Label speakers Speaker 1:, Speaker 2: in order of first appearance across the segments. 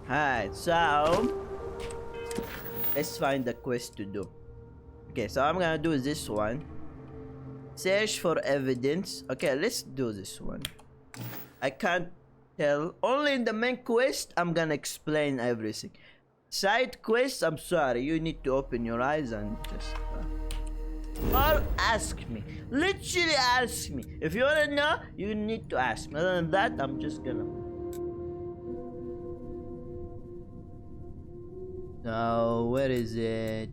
Speaker 1: Alright, so let's find a quest to do. Okay, so I'm gonna do this one. Search for evidence. Okay, let's do this one. I can't tell. Only in the main quest, I'm gonna explain everything. Side quests, I'm sorry. You need to open your eyes and just... or ask me. Literally ask me. If you wanna know, you need to ask me. Other than that, I'm just gonna... No, where is it?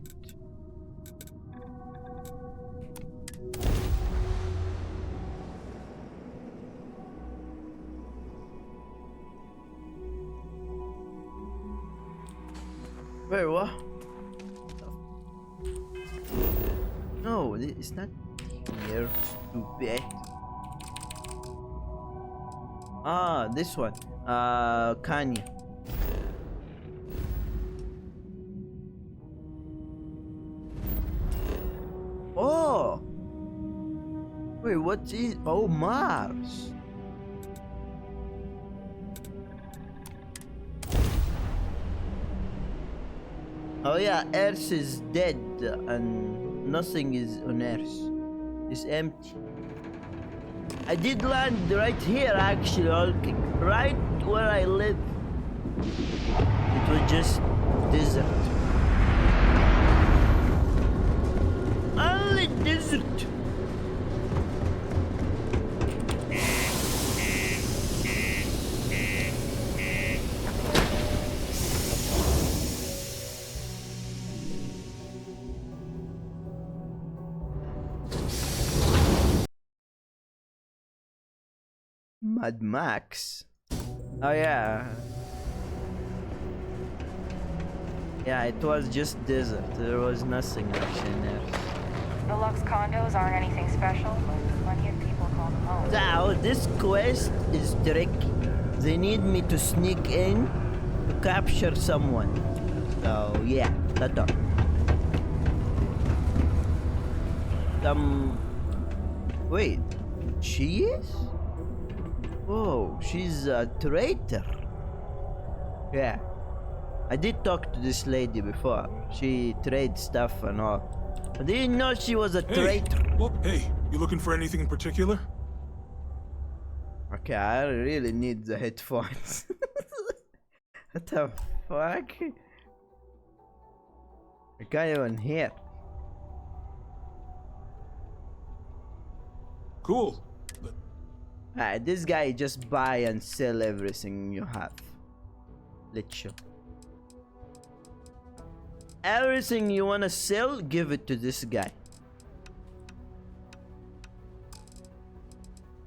Speaker 1: Where, what? No, it's not here, stupid. Ah, this one. Kanye. Oh! Wait, what is... Oh, Mars! Oh yeah, Earth is dead and nothing is on Earth. It's empty. I did land right here actually, right where I live. It was just desert. Only desert. Mad Max. Oh yeah. Yeah, it was just desert. There was nothing actually in there.
Speaker 2: The Lux condos aren't anything special, but plenty of people call them home.
Speaker 1: So this quest is tricky. They need me to sneak in to capture someone. So yeah, that's all. Wait, she is? Oh, she's a traitor. Yeah. I did talk to this lady before. She trades stuff and all. I didn't know she was a traitor.
Speaker 3: Hey, you looking for anything in particular?
Speaker 1: Okay, I really need the headphones. What the fuck? I can't even hear.
Speaker 3: Cool.
Speaker 1: This guy just buy and sell everything you have. Literally. Everything you wanna sell, give it to this guy.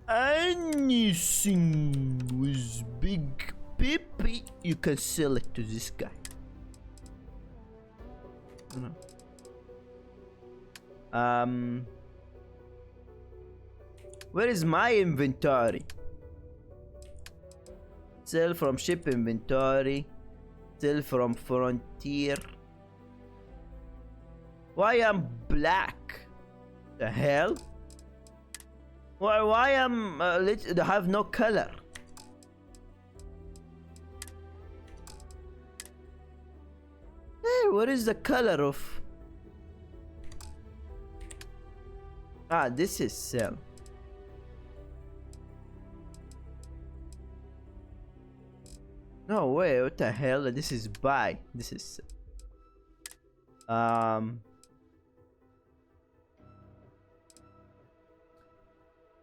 Speaker 1: Anything with big pee, you can sell it to this guy. Where is my inventory? Sell from ship inventory. Sell from frontier. Why I'm black? The hell? Why I'm have no color? Hey, what is the color of? Ah, this is sell. No way, what the hell? This is buy. This is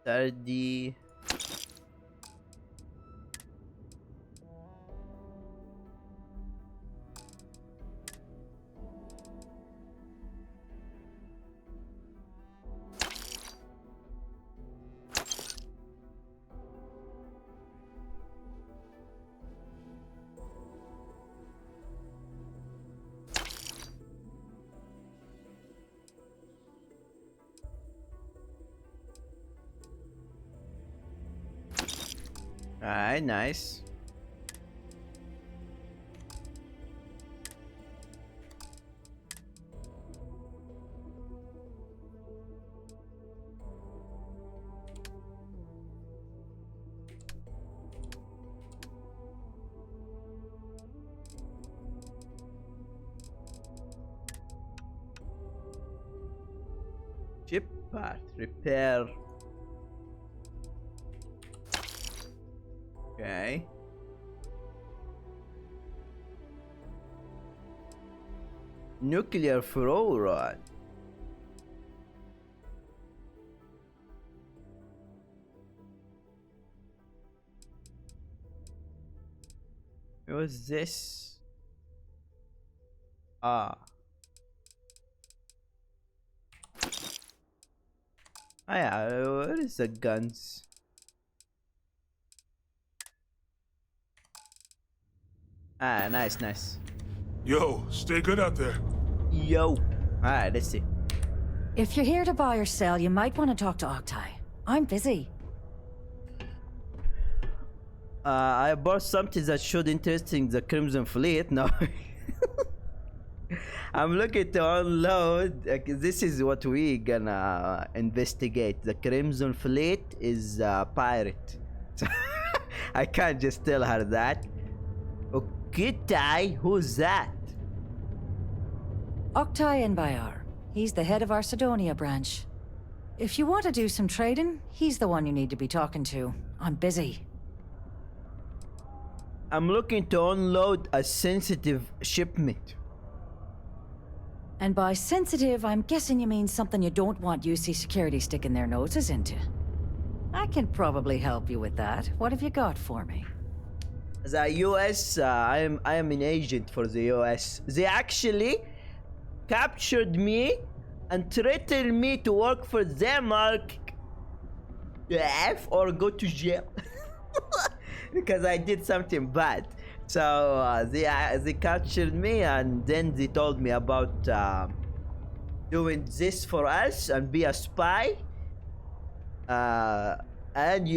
Speaker 1: 30. Alright, nice. part. Repair. Okay. Nuclear throw rod. What's this? Ah. Ah yeah, where is the guns? Ah, nice, nice.
Speaker 3: Yo, stay good out there.
Speaker 1: Yo. Alright, let's see.
Speaker 4: If you're here to buy or sell, you might want to talk to Octai. I'm busy.
Speaker 1: I bought something that showed interest in the Crimson Fleet. No. I'm looking to unload. This is what we gonna investigate. The Crimson Fleet is a pirate. So I can't just tell her that. Octai? Who's that?
Speaker 4: Octai Bayar. He's the head of our Sidonia branch. If you want to do some trading, he's the one you need to be talking to. I'm busy.
Speaker 1: I'm looking to unload a sensitive shipment.
Speaker 4: And by sensitive, I'm guessing you mean something you don't want UC security sticking their noses into. I can probably help you with that. What have you got for me?
Speaker 1: The US, I am an agent for the US. They actually captured me and threatened me to work for them or go to jail. Because I did something bad. So they captured me and then they told me about doing this for us and be a spy. And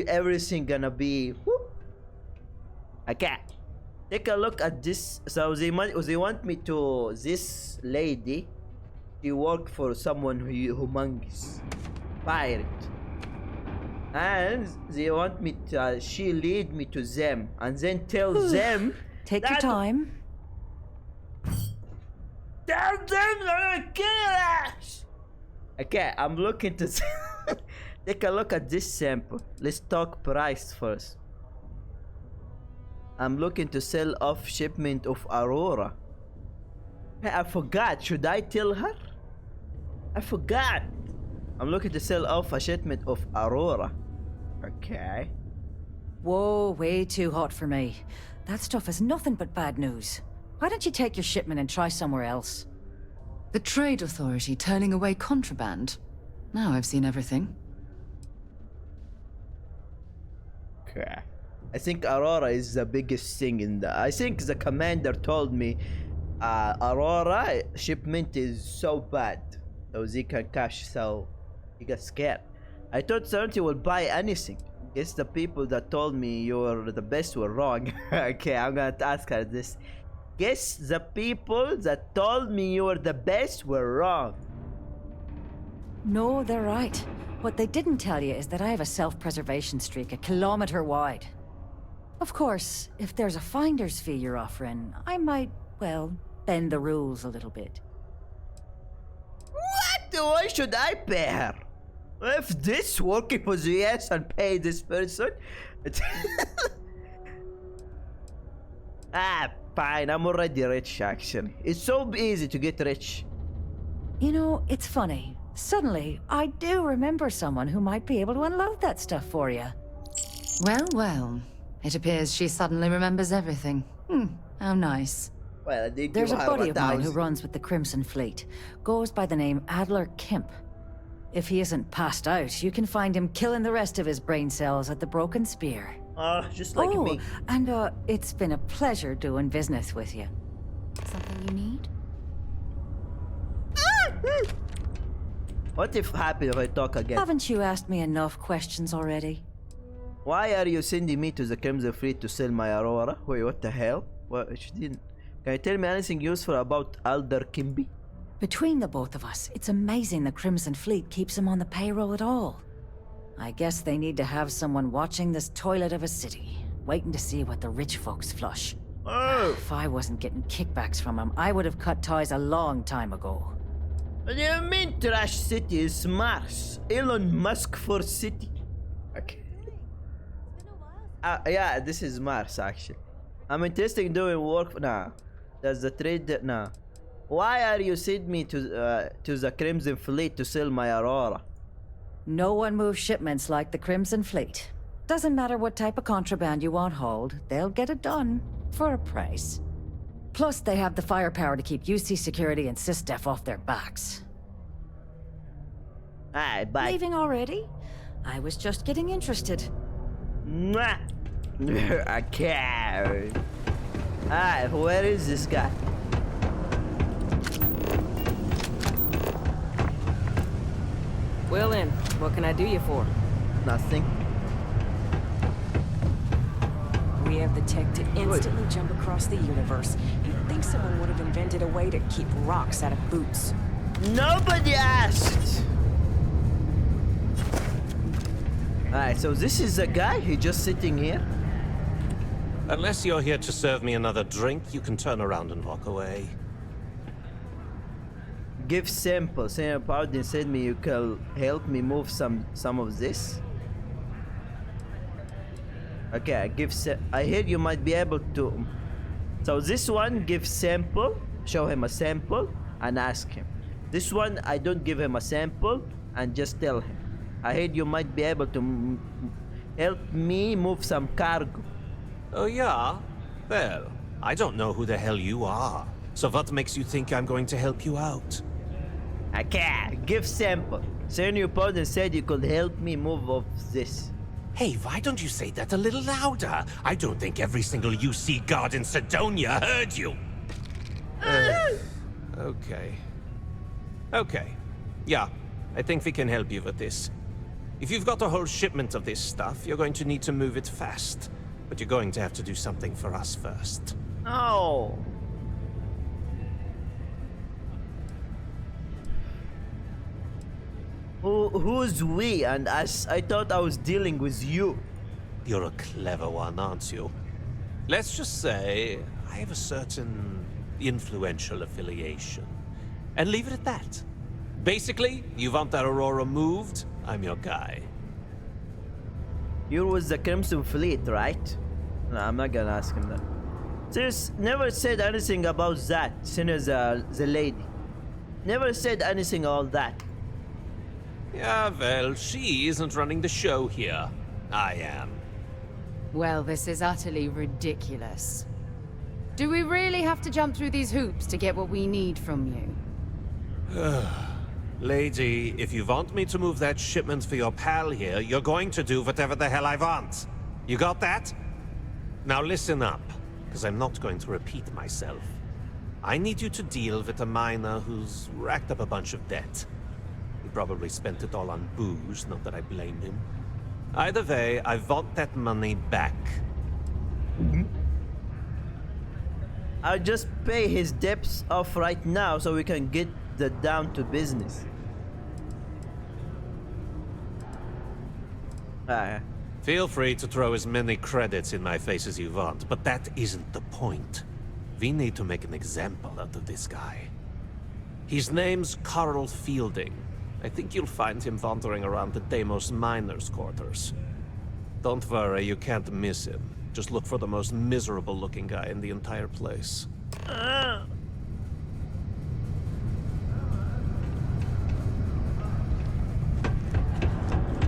Speaker 1: everything gonna be whoop. Okay. Take a look at this. So they want me to this lady. She worked for someone who humongous pirate. And they want me to, she lead me to them and then tell them.
Speaker 4: Take your time.
Speaker 1: Tell them they're gonna kill us. Okay, I'm looking to take a look at this sample. Let's talk price first. I'm looking to sell off shipment of Aurora. Hey, I forgot. Should I tell her? I forgot. I'm looking to sell off a shipment of Aurora. Okay.
Speaker 4: Whoa, way too hot for me. That stuff is nothing but bad news. Why don't you take your shipment and try somewhere else?
Speaker 5: The Trade Authority turning away contraband. Now I've seen everything.
Speaker 1: Okay. I think Aurora is the biggest thing in the... I think the commander told me Aurora shipment is so bad. So they can cash, so he got scared. I thought Santi would buy anything. Guess the people that told me you were the best were wrong. Okay, I'm gonna ask her this. Guess the people that told me you were the best were wrong.
Speaker 4: No, they're right. What they didn't tell you is that I have a self-preservation streak 1 kilometer wide. Of course, if there's a finder's fee you're offering, I might, well, bend the rules a little bit.
Speaker 1: What? Why should I pay her? If this working for the US and pay this person, fine. I'm already rich. Actually, it's so easy to get rich.
Speaker 4: You know, it's funny. Suddenly, I do remember someone who might be able to unload that stuff for you.
Speaker 5: Well, well. It appears she suddenly remembers everything. How nice.
Speaker 1: Well, I think
Speaker 4: there's a buddy of mine who runs with the Crimson Fleet. Goes by the name Adler Kemp. If he isn't passed out, you can find him killing the rest of his brain cells at the Broken Spear.
Speaker 1: Just like me.
Speaker 4: And it's been a pleasure doing business with you.
Speaker 5: Something you need?
Speaker 1: What if happy if I talk again?
Speaker 4: Haven't you asked me enough questions already?
Speaker 1: Why are you sending me to the Crimson Fleet to sell my Aurora? Wait, what the hell? What? She didn't. Can you tell me anything useful about Alder Kimby?
Speaker 4: Between the both of us, it's amazing the Crimson Fleet keeps him on the payroll at all. I guess they need to have someone watching this toilet of a city, waiting to see what the rich folks flush.
Speaker 1: Oh!
Speaker 4: If I wasn't getting kickbacks from him, I would have cut ties a long time ago.
Speaker 1: What do you mean trash city is Mars? Elon Musk for city. Okay. Yeah, this is Mars actually. I'm interested in doing work. Nah. Does the trade? Nah. Why are you send me to the Crimson Fleet to sell my Aurora?
Speaker 4: No one moves shipments like the Crimson Fleet. Doesn't matter what type of contraband you want hauled, they'll get it done for a price. Plus, they have the firepower to keep UC Security and SysDef off their backs.
Speaker 1: Alright, bye.
Speaker 4: Leaving already? I was just getting interested.
Speaker 1: Mwah. I can't. Alright, where is this guy?
Speaker 6: Well then, what can I do you for?
Speaker 1: Nothing.
Speaker 6: We have the tech to instantly jump across the universe. You'd think someone would have invented a way to keep rocks out of boots.
Speaker 1: Nobody asked. Alright, so this is the guy? He just sitting here?
Speaker 7: Unless you're here to serve me another drink, you can turn around and walk away.
Speaker 1: Give sample. Senator Paladin said me you can help me move some of this. Okay, I hear you might be able to. So this one, give sample, show him a sample, and ask him. This one, I don't give him a sample and just tell him. I heard you might be able to help me move some cargo.
Speaker 7: Oh yeah? Well, I don't know who the hell you are. So what makes you think I'm going to help you out?
Speaker 1: Okay, give sample. Senior Paladin said you could help me move off this.
Speaker 7: Hey, why don't you say that a little louder? I don't think every single UC guard in Sidonia heard you. Okay. Okay. Yeah, I think we can help you with this. If you've got a whole shipment of this stuff, you're going to need to move it fast. But you're going to have to do something for us first.
Speaker 1: Oh. Who's we and us? I thought I was dealing with you.
Speaker 7: You're a clever one, aren't you? Let's just say I have a certain influential affiliation. And leave it at that. Basically, you want that Aurora moved, I'm your guy.
Speaker 1: You're with the Crimson Fleet, right? No, I'm not gonna ask him that. Sis never said anything about that, since the lady. Never said anything about that.
Speaker 7: Yeah, well, she isn't running the show here. I am.
Speaker 5: Well, this is utterly ridiculous. Do we really have to jump through these hoops to get what we need from you?
Speaker 7: Lady, if you want me to move that shipment for your pal here, you're going to do whatever the hell I want. You got that? Now listen up, because I'm not going to repeat myself. I need you to deal with a miner who's racked up a bunch of debt. He probably spent it all on booze, not that I blame him. Either way, I want that money back.
Speaker 1: I'll just pay his debts off right now so we can get down to business.
Speaker 7: Feel free to throw as many credits in my face as you want, but that isn't the point. We need to make an example out of this guy. His name's Carl Fielding. I think you'll find him wandering around the Deimos miners' quarters. Don't worry, you can't miss him. Just look for the most miserable-looking guy in the entire place.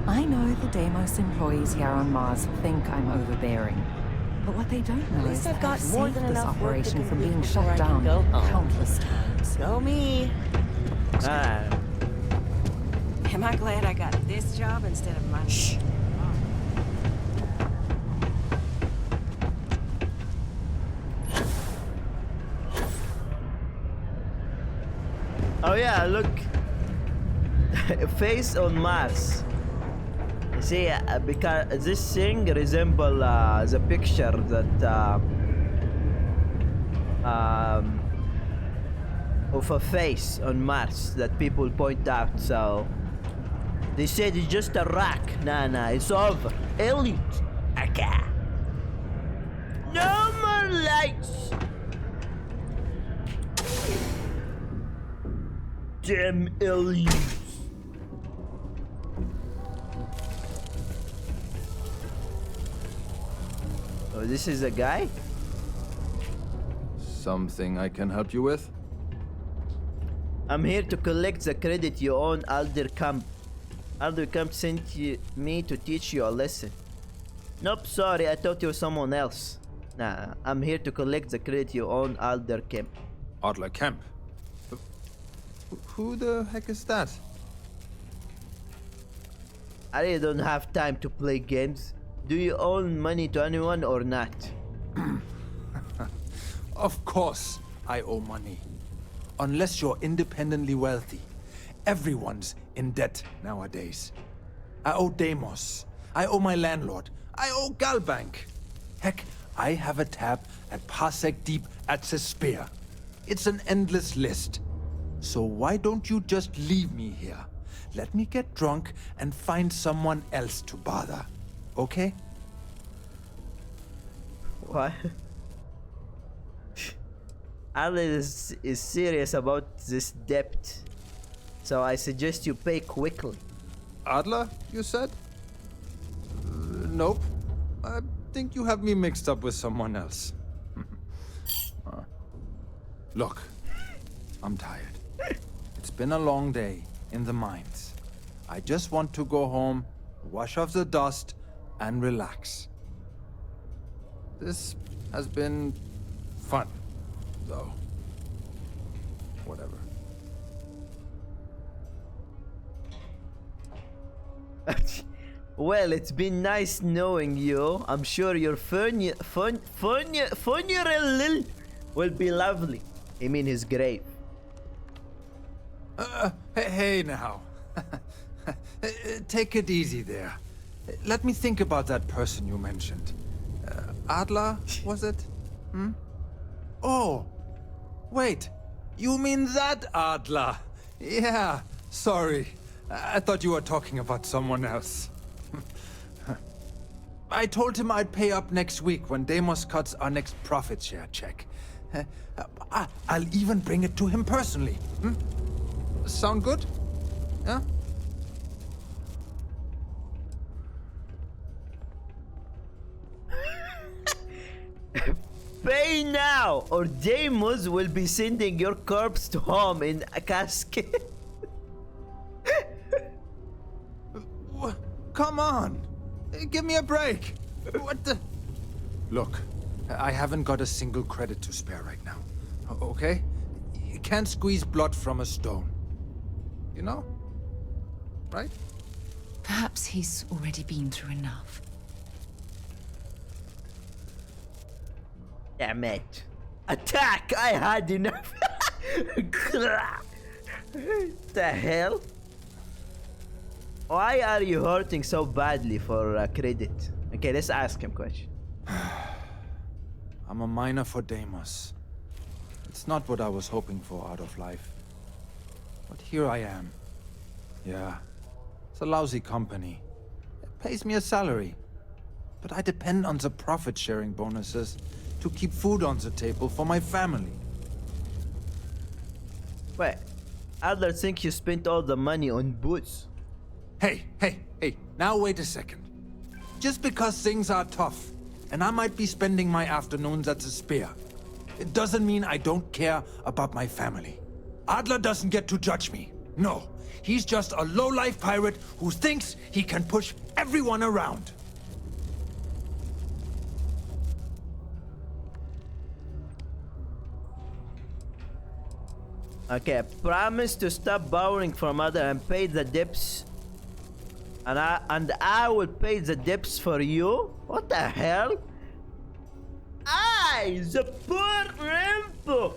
Speaker 8: I know the Deimos employees here on Mars think I'm overbearing. But what they don't know is
Speaker 6: I've
Speaker 8: that
Speaker 6: got
Speaker 8: I've
Speaker 6: more
Speaker 8: saved
Speaker 6: than
Speaker 8: this
Speaker 6: enough work to
Speaker 8: operation from
Speaker 6: complete
Speaker 8: being
Speaker 6: before I
Speaker 8: shut
Speaker 6: can
Speaker 8: down
Speaker 6: go home.
Speaker 8: countless times.
Speaker 6: Go me. Am I glad I got this job instead of my... Shh.
Speaker 1: Oh yeah, look. Face on Mars. You see, because this thing resemble the picture that of a face on Mars that people point out. So they said it's just a rock. Nah, it's over. Elite. Okay. No more lights. Damn aliens. Oh, this is a guy?
Speaker 9: Something I can help you with?
Speaker 1: I'm here to collect the credit you own Alder Camp. Alder Camp sent me to teach you a lesson. Nope, sorry, I thought you were someone else. Nah, I'm here to collect the credit you own Alder Camp.
Speaker 9: Adler Kemp. Who the heck is that?
Speaker 1: I really don't have time to play games. Do you own money to anyone or not?
Speaker 10: Of course I owe money. Unless you're independently wealthy. Everyone's in debt nowadays. I owe Deimos. I owe my landlord. I owe Galbank. Heck, I have a tab at Parsec Deep at Cespear. It's an endless list. So why don't you just leave me here? Let me get drunk and find someone else to bother. Okay?
Speaker 1: What? Alice is serious about this debt. So I suggest you pay quickly.
Speaker 9: Adler, you said? Nope. I think you have me mixed up with someone else.
Speaker 10: Look, I'm tired. It's been a long day in the mines. I just want to go home, wash off the dust, and relax.
Speaker 9: This has been fun, though. Whatever.
Speaker 1: Well, it's been nice knowing you. I'm sure your funeral will be lovely. I mean his grave.
Speaker 10: Hey now. Take it easy there. Let me think about that person you mentioned. Adler, was it? Hmm? Oh, wait. You mean that Adler? Yeah, sorry. I thought you were talking about someone else. I told him I'd pay up next week when Deimos cuts our next profit share check. I'll even bring it to him personally. Hmm? Sound good? Yeah?
Speaker 1: Pay now, or Deimos will be sending your corpse to home in a casket.
Speaker 10: Come on! Give me a break! What the... Look, I haven't got a single credit to spare right now. Okay? You can't squeeze blood from a stone. You know? Right?
Speaker 5: Perhaps he's already been through enough.
Speaker 1: Damn it. Attack! I had enough. The hell? Why are you hurting so badly for credit? Okay, let's ask him a question.
Speaker 10: I'm a miner for Deimos. It's not what I was hoping for out of life. But here I am. Yeah, it's a lousy company. It pays me a salary. But I depend on the profit-sharing bonuses to keep food on the table for my family.
Speaker 1: Wait, others think you spent all the money on booze.
Speaker 10: Hey, now wait a second. Just because things are tough, and I might be spending my afternoons at the spear, it doesn't mean I don't care about my family. Adler doesn't get to judge me. No, he's just a low-life pirate who thinks he can push everyone around.
Speaker 1: Okay, promise to stop borrowing from other and pay the debts. And I will pay the debts for you? What the hell? The poor Rinpo!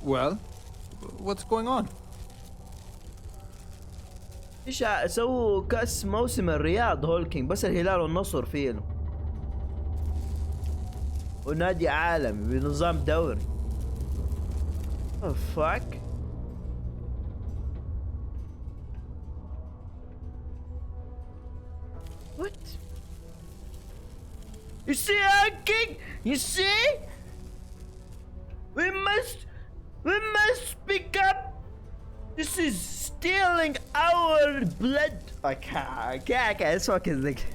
Speaker 9: Well, what's going on?
Speaker 1: ايش سووا كاس موسم الرياض هولكينج بس الهلال والنصر فيه له. ونادي عالمي بنظام دوري. Oh fuck. What? You see, King? You see? We must speak up. This is stealing our blood. I can't. It's fucking like.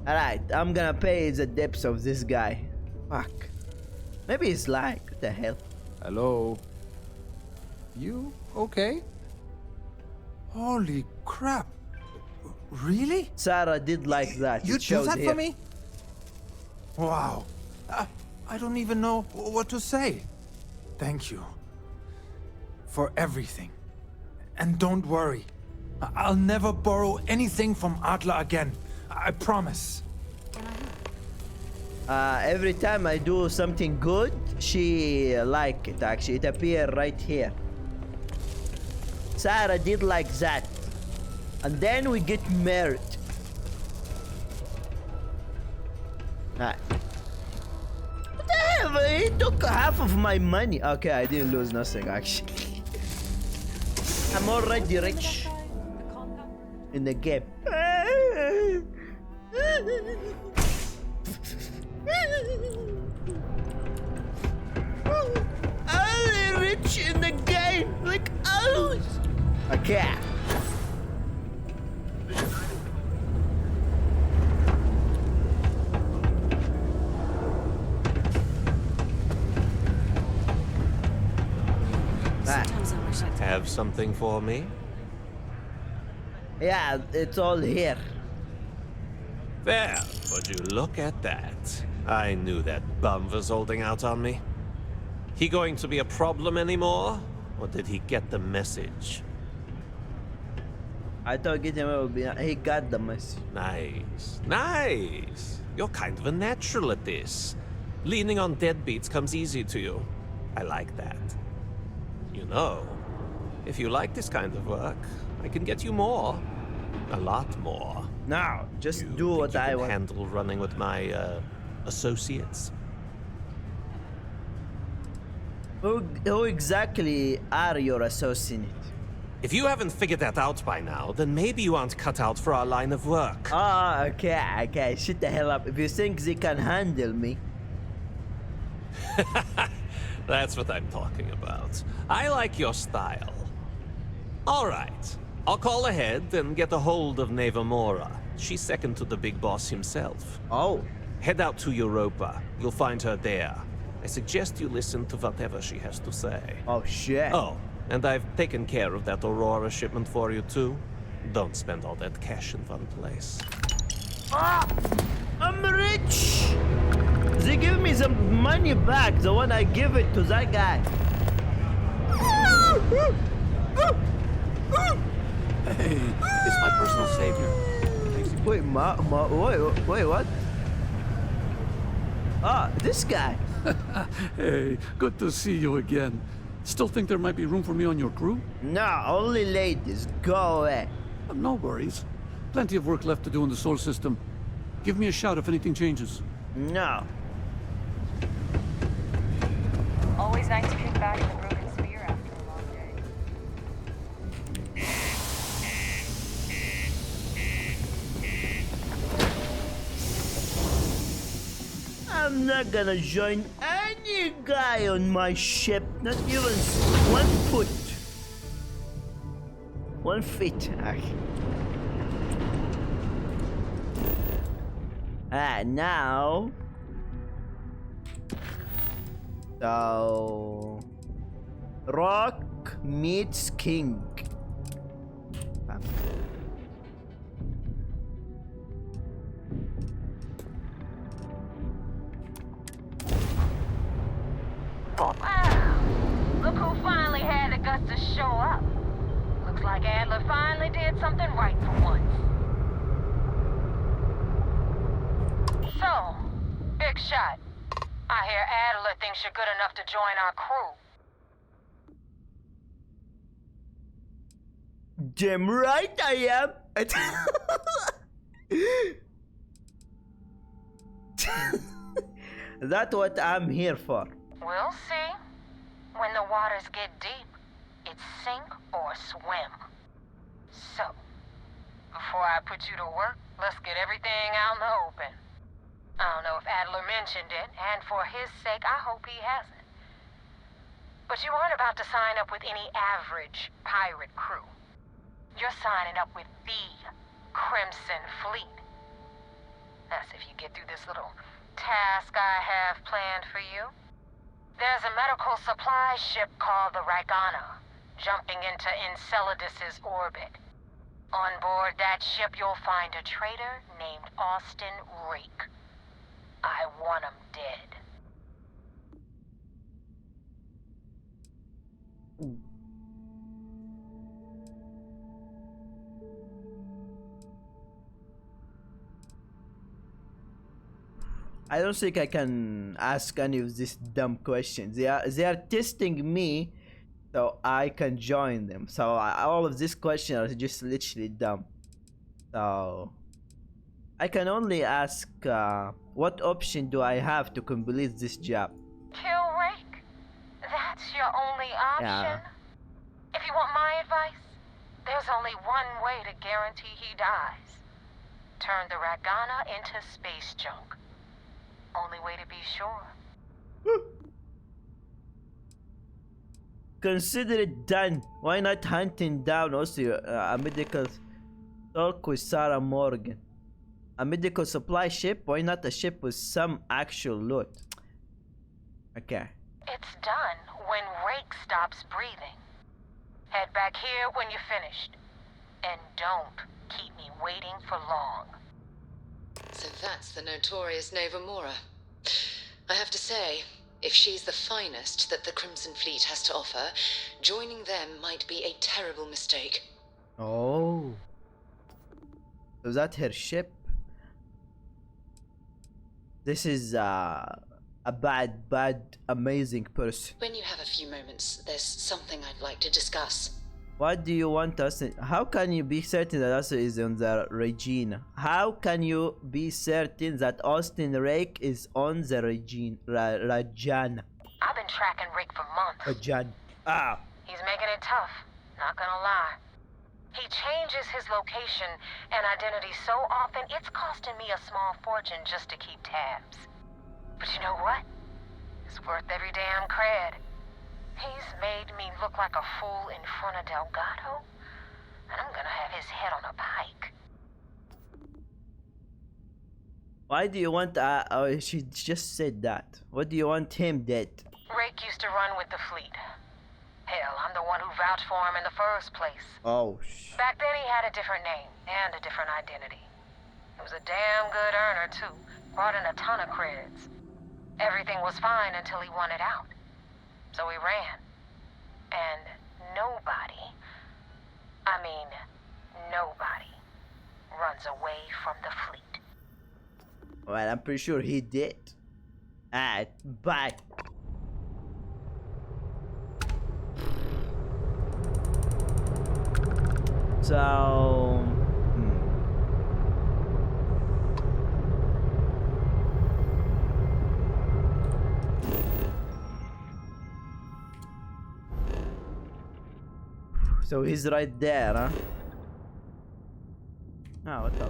Speaker 1: Alright, I'm gonna pay the depths of this guy. Fuck. Maybe he's lying. What the hell?
Speaker 10: Hello? You okay? Holy crap. Really?
Speaker 1: Sarah did like that.
Speaker 10: You
Speaker 1: It
Speaker 10: do
Speaker 1: shows
Speaker 10: that
Speaker 1: here.
Speaker 10: for me? Wow. I don't even know what to say. Thank you. For everything. And don't worry. I'll never borrow anything from Adla again. I promise.
Speaker 1: Every time I do something good, she like it actually. It appear right here. Sarah did like that. And then we get married. Alright. What the hell? He took half of my money. Okay, I didn't lose nothing actually. I'm already rich in the game. Only rich in the game, like us. Okay.
Speaker 6: Sometimes I wish I'd
Speaker 7: Have something for me?
Speaker 1: Yeah, it's all here.
Speaker 7: Well, would you look at that? I knew that bum was holding out on me. He going to be a problem anymore? Or did he get the message?
Speaker 1: I thought get him would be. He got the message.
Speaker 7: Nice. Nice. You're kind of a natural at this. Leaning on deadbeats comes easy to you. I like that. You know, if you like this kind of work, I can get you more. A lot more.
Speaker 1: Now, just
Speaker 7: You
Speaker 1: do
Speaker 7: think
Speaker 1: what
Speaker 7: you
Speaker 1: I
Speaker 7: can
Speaker 1: want.
Speaker 7: handle running with my associates?
Speaker 1: Who exactly are your associates?
Speaker 7: If you haven't figured that out by now, then maybe you aren't cut out for our line of work.
Speaker 1: Ah, okay. Shut the hell up. If you think they can handle me.
Speaker 7: That's what I'm talking about. I like your style. All right. I'll call ahead and get a hold of Nevamora. She's second to the big boss himself.
Speaker 1: Oh.
Speaker 7: Head out to Europa. You'll find her there. I suggest you listen to whatever she has to say.
Speaker 1: Oh, shit.
Speaker 7: Oh, and I've taken care of that Aurora shipment for you too. Don't spend all that cash in one place.
Speaker 1: Ah! I'm rich! They give me the money back, the one I give it to that guy.
Speaker 11: Hey, it's my personal savior.
Speaker 1: Wait, wait, what? Ah, this guy.
Speaker 11: Hey, good to see you again. Still think there might be room for me on your crew?
Speaker 1: No, only ladies. Go away.
Speaker 11: No worries. Plenty of work left to do in the solar system. Give me a shout if anything changes.
Speaker 1: No.
Speaker 2: Always nice to kick back in the broken sphere after a long day.
Speaker 1: I'm not gonna join any guy on my ship. Not even 1 foot. 1 feet. Now. So. Rock meets King.
Speaker 2: Wow! Look who finally had the guts to show up. Looks like Adler finally did something right for once. So, big shot. I hear Adler thinks you're good enough to join our crew.
Speaker 1: Damn right I am. That's what I'm here for.
Speaker 2: We'll see. When the waters get deep, it's sink or swim. So, before I put you to work, let's get everything out in the open. I don't know if Adler mentioned it, and for his sake, I hope he hasn't. But you aren't about to sign up with any average pirate crew. You're signing up with the Crimson Fleet. That's if you get through this little task I have planned for you. There's a medical supply ship called the Ragana, jumping into Enceladus's orbit. On board that ship, you'll find a traitor named Austin Rake. I want him dead.
Speaker 1: I don't think I can ask any of these dumb questions. They are testing me, so I can join them. So all of these questions are just literally dumb. So I can only ask, what option do I have to complete this job?
Speaker 2: Kill Rake? That's your only option?
Speaker 1: Yeah.
Speaker 2: If you want my advice, there's only one way to guarantee he dies. Turn the Ragana into space junk. Only way to be sure.
Speaker 1: Consider it done. Why not hunting down also a medical talk with Sarah Morgan? A medical supply ship? Why not a ship with some actual loot? Okay.
Speaker 2: It's done when Rake stops breathing. Head back here when you're finished. And don't keep me waiting for long.
Speaker 12: So that's the notorious Nova Mora. I have to say, if she's the finest that the Crimson Fleet has to offer, joining them might be a terrible mistake.
Speaker 1: Oh. So that her ship? This is a bad, amazing person.
Speaker 12: When you have a few moments, there's something I'd like to discuss.
Speaker 1: What do you want us to... How can you be certain that Austin is on the Regina? How can you be certain that Austin Rake is on the Rajana?
Speaker 2: I've been tracking Rake for months.
Speaker 1: Rajana. Ah.
Speaker 2: He's making it tough, not gonna lie. He changes his location and identity so often, it's costing me a small fortune just to keep tabs. But you know what? It's worth every damn cred. He's made me look like a fool in front of Delgado, and I'm gonna have his head on a pike.
Speaker 1: Why do you want... she just said that. What do you want him dead?
Speaker 2: Rake used to run with the fleet. Hell, I'm the one who vouched for him in the first place.
Speaker 1: Oh,
Speaker 2: Back then he had a different name and a different identity. He was a damn good earner, too. Brought in a ton of creds. Everything was fine until he wanted out. So he ran. And nobody, I mean, nobody runs away from the fleet.
Speaker 1: Well, I'm pretty sure he did. Alright, bye. So... So he's right there, huh? Ah, what the...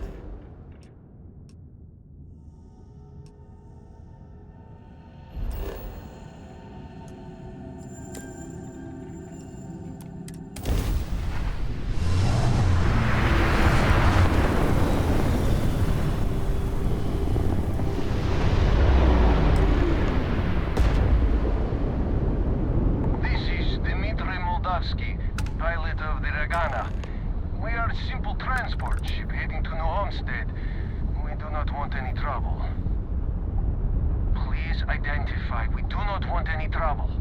Speaker 13: pilot of the Ragana. We are a simple transport ship heading to New Homestead. We do not want any trouble. Please identify. We do not want any trouble.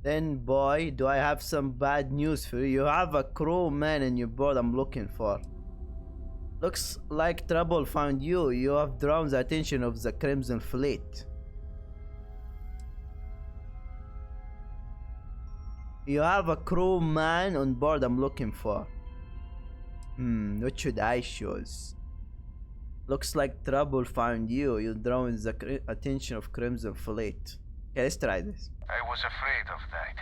Speaker 1: Then, boy, do I have some bad news for you. You have a crewman in your boat I'm looking for. Looks like trouble found you. You have drawn the attention of the Crimson Fleet. You have a crewman on board I'm looking for. What should I choose? Looks like trouble found you. You're drawing the attention of Crimson Fleet. Okay, let's try this.
Speaker 13: I was afraid of that.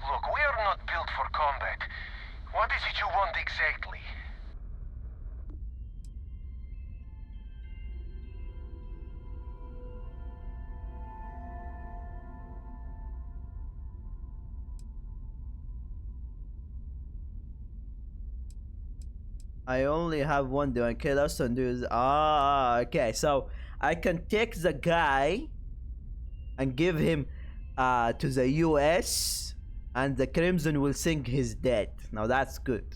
Speaker 13: Look, we are not built for combat. What is it you want exactly?
Speaker 1: I only have one do. Okay, that's one do. Okay. So I can take the guy and give him to the US, and the Crimson will think he's dead. Now that's good.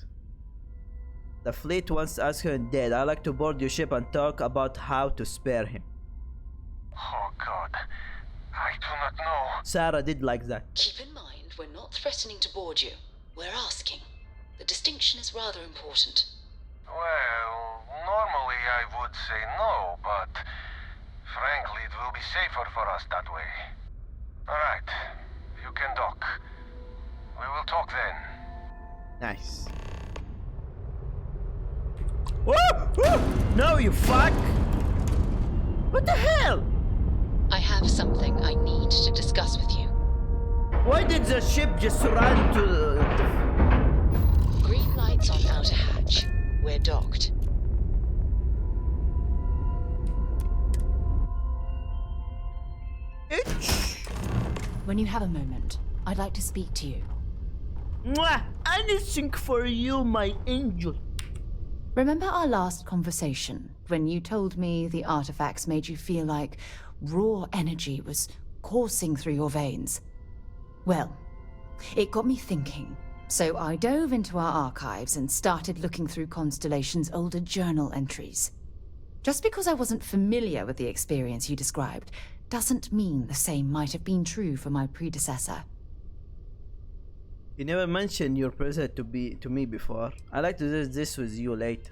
Speaker 1: The fleet wants us him dead. I'd like to board your ship and talk about how to spare him.
Speaker 13: Oh God, I do not know.
Speaker 1: Sarah did like that.
Speaker 12: Keep in mind, we're not threatening to board you. We're asking. The distinction is rather important.
Speaker 13: Well, normally I would say no, but frankly it will be safer for us that way. Alright, you can dock. We will talk then.
Speaker 1: Nice. Whoa! No, you fuck! What the hell?
Speaker 12: I have something I need to discuss with you.
Speaker 1: Why did the ship just run to
Speaker 12: Green lights on outer hatch. We're docked.
Speaker 5: When you have a moment, I'd like to speak to you.
Speaker 1: Mwah! Anything for you, my angel.
Speaker 5: Remember our last conversation when you told me the artifacts made you feel like raw energy was coursing through your veins? Well, it got me thinking. So I dove into our archives and started looking through Constellation's older journal entries. Just because I wasn't familiar with the experience you described doesn't mean the same might have been true for my predecessor.
Speaker 1: You never mentioned your present to me before. I'd like to do this with you later.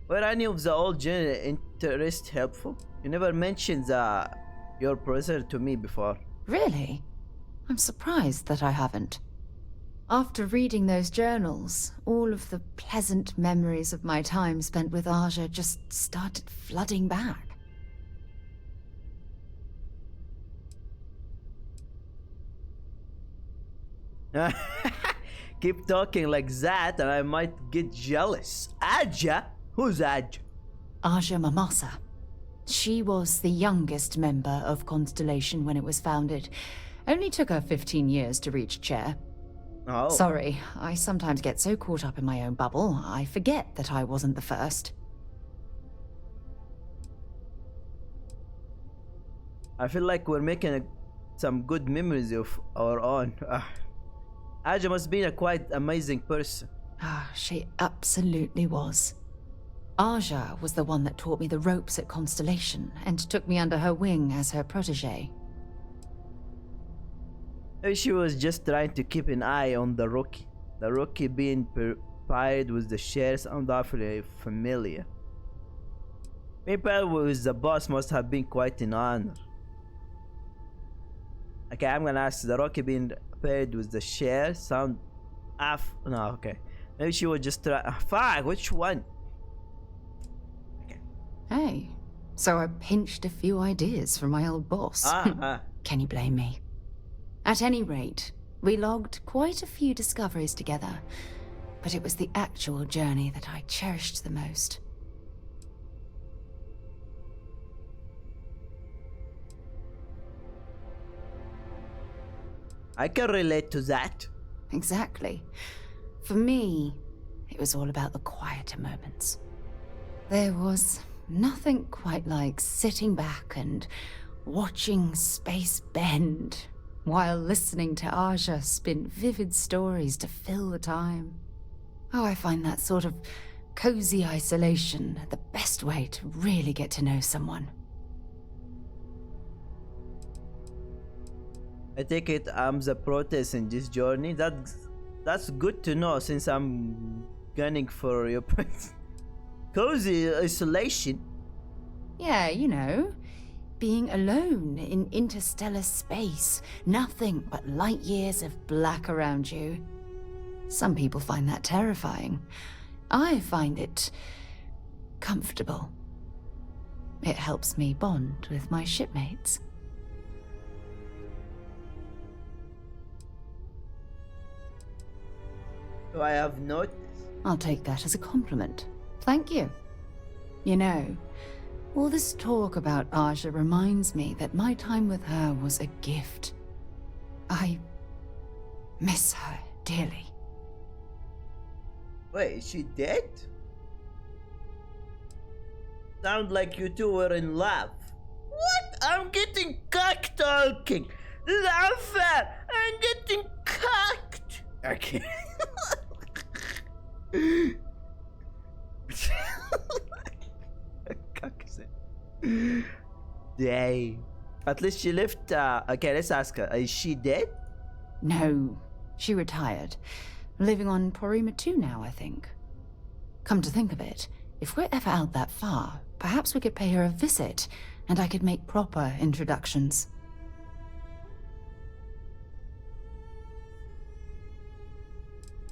Speaker 1: Were any of the old general interest helpful? You never mentioned your present to me before.
Speaker 5: Really? I'm surprised that I haven't. After reading those journals, all of the pleasant memories of my time spent with Aja just started flooding back.
Speaker 1: Keep talking like that and I might get jealous. Aja? Who's Aja?
Speaker 5: Aja Mamasa. She was the youngest member of Constellation when it was founded. Only took her 15 years to reach chair.
Speaker 1: Oh.
Speaker 5: Sorry, I sometimes get so caught up in my own bubble, I forget that I wasn't the first.
Speaker 1: I feel like we're making some good memories of our own. Aja must be a quite amazing person.
Speaker 5: She absolutely was. Aja was the one that taught me the ropes at Constellation and took me under her wing as her protege.
Speaker 1: Maybe she was just trying to keep an eye on the rookie. The rookie being paired with the share sounds awfully familiar. Being paired with the boss must have been quite an honor. Okay, I'm gonna ask, the rookie being paired with the share sound no, okay. Maybe she was just fuck, which one? Okay.
Speaker 5: Hey, so I pinched a few ideas from my old boss. Can you blame me? At any rate, we logged quite a few discoveries together, but it was the actual journey that I cherished the most.
Speaker 1: I can relate to that.
Speaker 5: Exactly. For me, it was all about the quieter moments. There was nothing quite like sitting back and watching space bend while listening to Aja spin vivid stories to fill the time. Oh, I find that sort of cozy isolation the best way to really get to know someone.
Speaker 1: I take it I'm the protest in this journey. That's good to know since I'm gunning for your cozy isolation.
Speaker 5: Yeah, you know, being alone in interstellar space. Nothing but light years of black around you. Some people find that terrifying. I find it comfortable. It helps me bond with my shipmates.
Speaker 1: Do I have notes?
Speaker 5: I'll take that as a compliment. Thank you. You know, all this talk about Aja reminds me that my time with her was a gift. I miss her dearly.
Speaker 1: Wait, is she dead? Sound like you two were in love. What? I'm getting cocked talking. This is unfair. I'm getting cocked. Okay. Dang. At least she left. Okay, let's ask her. Is she dead?
Speaker 5: No, she retired. Living on Porima 2 now, I think. Come to think of it, if we're ever out that far, perhaps we could pay her a visit, and I could make proper introductions.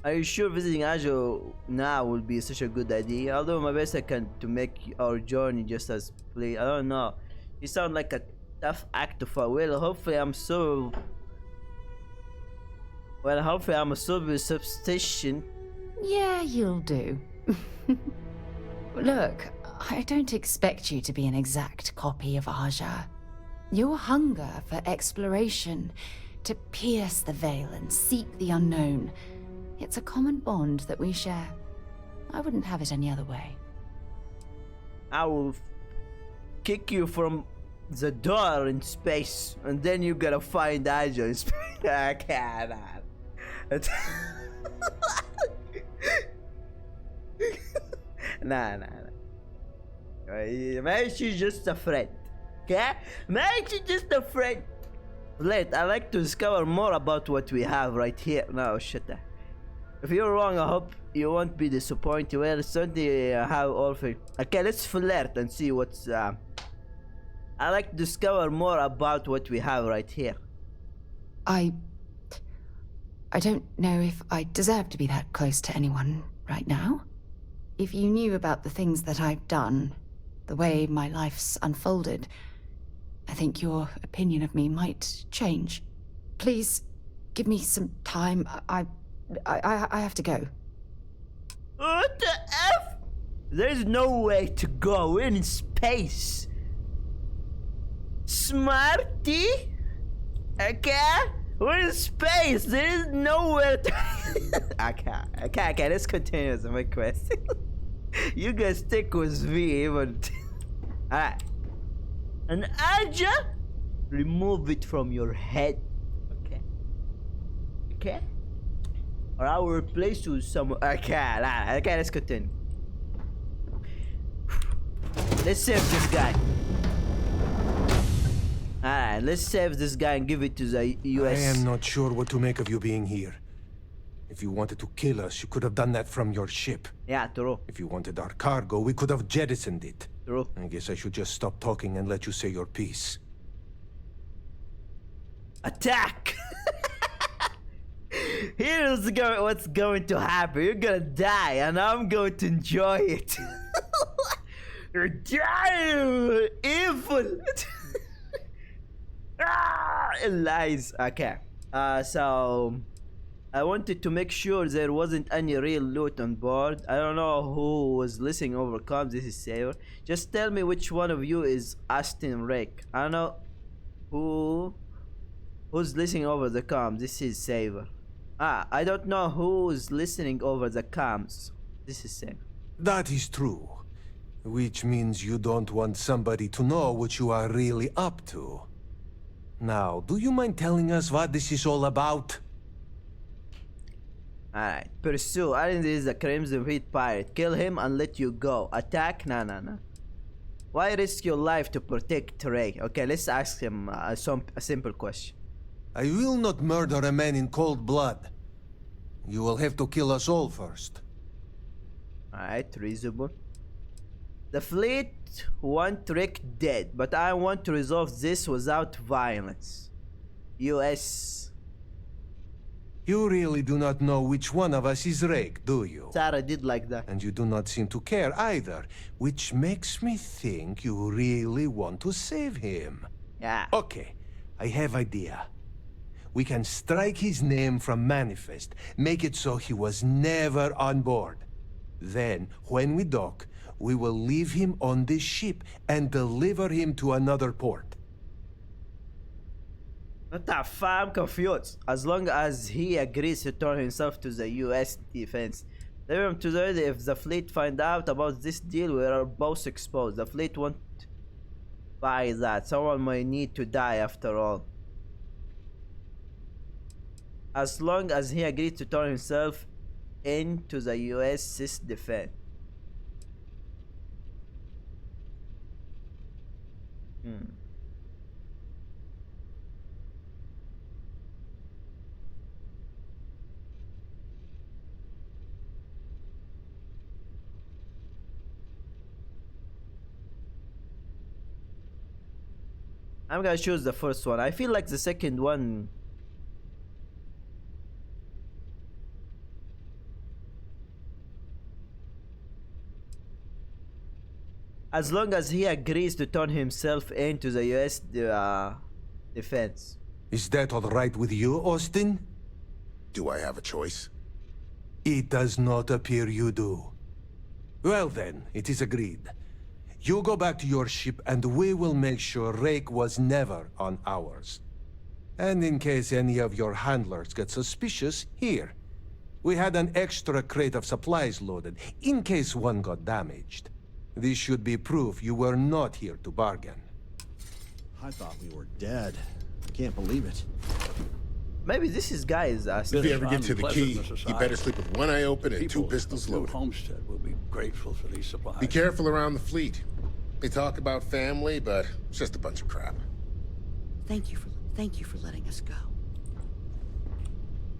Speaker 1: Are you sure visiting Aja now would be such a good idea? I'll do my best I can to make our journey just as play. I don't know. You sound like a tough act to follow. Well, hopefully I'm so... Well, hopefully I'm a super substation.
Speaker 5: Yeah, you'll do. Look, I don't expect you to be an exact copy of Aja. Your hunger for exploration, to pierce the veil and seek the unknown, it's a common bond that we share. I wouldn't have it any other way.
Speaker 1: I will kick you from the door in space, and then you gotta find Aja in space. I cannot. Nah. Maybe she's just a friend. Okay? Maybe she's just a friend. Wait, I like to discover more about what we have right here. No, shut up. If you're wrong, I hope you won't be disappointed. Well, certainly have all for... Okay, let's flirt and see what's... I like to discover more about what we have right here.
Speaker 5: I don't know if I deserve to be that close to anyone right now. If you knew about the things that I've done, the way my life's unfolded, I think your opinion of me might change. Please, give me some time. I have to go.
Speaker 1: What the F? There's no way to go in space. Smarty? Okay? We're in space. There is nowhere to... Okay, let's continue with my quest. You guys stick with me even... Alright. And Aja, remove it from your head. Okay? Or I will replace you with someone... Okay, let's continue. Let's save this guy. Alright, let's save this guy and give it to the US.
Speaker 13: I am not sure what to make of you being here. If you wanted to kill us, you could have done that from your ship.
Speaker 1: Yeah, true.
Speaker 13: If you wanted our cargo, we could have jettisoned it.
Speaker 1: True.
Speaker 13: I guess I should just stop talking and let you say your piece.
Speaker 1: Attack! Here's what's going to happen. You're gonna die, and I'm going to enjoy it. You're dying, evil. Lies. Okay. So I wanted to make sure there wasn't any real loot on board. I don't know who was listening over comms. This is Saver. Just tell me which one of you is Austin Rick. I don't know who's listening over the comms. This is Saver. I don't know who's listening over the comms. This is Saver.
Speaker 13: That is true. Which means you don't want somebody to know what you are really up to. Now, do you mind telling us what this is all about?
Speaker 1: Alright, pursue. Allen is a Crimson Fleet pirate. Kill him and let you go. Attack? Nah. Why risk your life to protect Ray? Okay, let's ask him a simple question.
Speaker 13: I will not murder a man in cold blood. You will have to kill us all first.
Speaker 1: Alright, reasonable. The fleet want Rick dead, but I want to resolve this without violence. US.
Speaker 14: You really do not know which one of us is Rick, do you?
Speaker 1: Sarah did like that.
Speaker 14: And you do not seem to care either, which makes me think you really want to save him.
Speaker 1: Yeah.
Speaker 14: Okay, I have idea. We can strike his name from Manifest, make it so he was never on board. Then, when we dock, we will leave him on this ship and deliver him to another port.
Speaker 1: What the fuck? I'm confused. As long as he agrees to turn himself to the US defense. Deliver him to the if the fleet find out about this deal, we are both exposed. The fleet won't buy that. Someone might need to die after all. As long as he agrees to turn himself into the US defense. I'm gonna choose the first one. I feel like the second one. As long as he agrees to turn himself into the US defense.
Speaker 14: Is that all right with you, Austin?
Speaker 3: Do I have a choice?
Speaker 14: It does not appear you do. Well then, it is agreed. You go back to your ship and we will make sure Rake was never on ours. And in case any of your handlers get suspicious, here. We had an extra crate of supplies loaded, in case one got damaged. This should be proof you were not here to bargain.
Speaker 15: I thought we were dead. I can't believe it.
Speaker 1: Maybe this is guys asking.
Speaker 3: If you ever get to the key, you better sleep with one eye open and two pistols loaded.
Speaker 11: Homestead will be grateful for these supplies.
Speaker 3: Be careful around the fleet. They talk about family, but it's just a bunch of crap.
Speaker 16: Thank you for letting us go.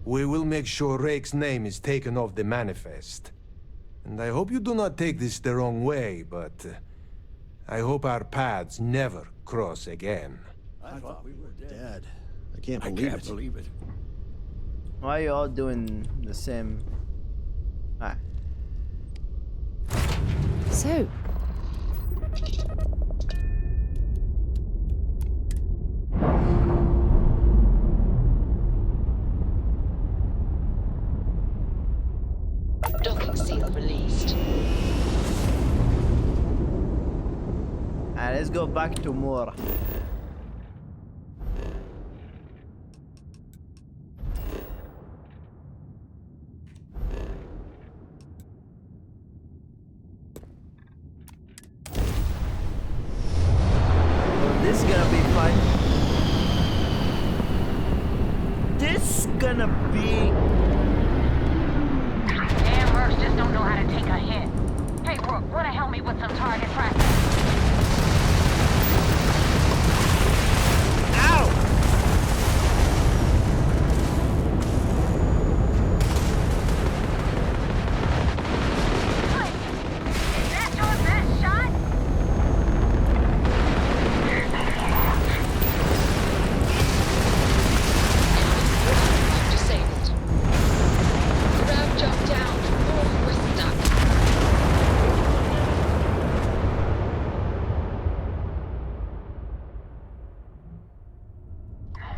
Speaker 14: We will make sure Rake's name is taken off the manifest. And I hope you do not take this the wrong way, but I hope our paths never cross again.
Speaker 15: I thought we were dead. I can't believe it.
Speaker 1: Why are you all doing the same? Ah.
Speaker 5: So,
Speaker 12: Docking seal released.
Speaker 1: Alright, let's go back to Moore. This is gonna be fun. This gonna be.
Speaker 2: Damn, Mercs just don't know how to take a hit. Hey, Rook, wanna help me with some target practice?
Speaker 1: Ow!
Speaker 2: Is that your best shot?
Speaker 12: Disabled. Grab jump down. Oh, we're stuck.